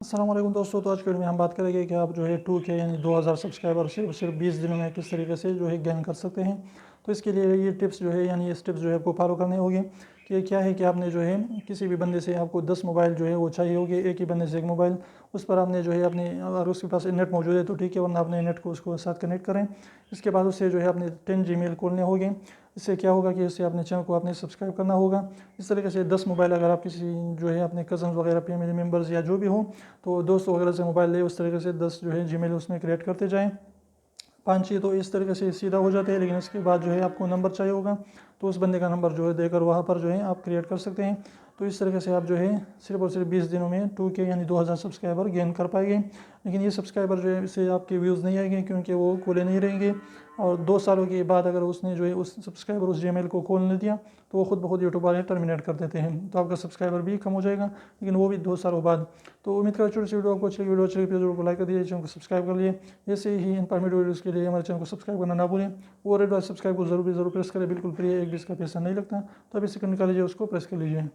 अस्सलाम वालेकुम दोस्तों। तो आज के वीडियो में हम बात करेंगे कि आप जो है 2K यानी 2000 सब्सक्राइबर सिर्फ 20 दिनों में किस तरीके से जो है गेन कर सकते हैं। तो इसके लिए ये टिप्स जो है यानी ये स्टेप्स जो है आपको फॉलो करने होंगे। कि क्या है कि आपने जो है किसी भी बंदे से आपको 10 मोबाइल जो है वो चाहिए होगी, एक ही बंदे से एक मोबाइल। उस पर आपने जो है अपने, अगर उसके पास नेट मौजूद है तो ठीक है, वरना अपने नेट को उसको साथ कनेक्ट करें। इसके बाद उससे जो है अपने 10 जीमेल खोलने होंगे। इससे क्या होगा कि इससे अपने चैनल को आपने सब्सक्राइब करना होगा। इस तरीके से 10 मोबाइल अगर आप किसी जो है अपने कज़न्स वगैरह फैमिली मेम्बर्स या जो भी हो, तो दोस्तों वगैरह से मोबाइल ले, उस तरीके से 10 जो है जीमेल उसमें क्रिएट करते जाएँ। 5-6 तो इस तरीके से सीधा हो जाते हैं, लेकिन इसके बाद जो है आपको नंबर चाहिए होगा, तो उस बंदे का नंबर जो है देकर वहाँ पर जो है आप क्रिएट कर सकते हैं। तो इस तरीके से आप जो है सिर्फ और सिर्फ 20 दिनों में 2K यानी 2000 सब्सक्राइबर गेन कर पाएंगे। लेकिन ये सब्सक्राइबर जो है इससे आपके व्यूज़ नहीं आएंगे, क्योंकि वो खुले नहीं रहेंगे। और 2 सालों के बाद अगर उसने जो है उस सब्सक्राइबर उस जीमेल को खोलने दिया, तो वो खुद ब खुद यूट्यूब वाले टर्मिनेट कर देते हैं, तो आपका सब्सक्राइबर भी कम हो जाएगा, लेकिन वो भी 2 सालों बाद। तो उम्मीद करता हूँ छोटी सी वीडियो आपको अच्छी लगी। वीडियो अच्छी लगी तो वीडियो को लाइक कर दीजिए, चैनल को सब्सक्राइब कर लिए। ऐसे ही इन्फॉर्मेटिव वीडियोज़ के लिए हमारे चैनल को सब्सक्राइब करना ना भूलें। और रेड वाला सब्सक्राइब को जरूर प्रेस करें, बिल्कुल फ्री है, एक भी इसका पैसा नहीं लगता। तो अभी सेकंड निकाल लीजिए, उसको प्रेस कर लीजिए।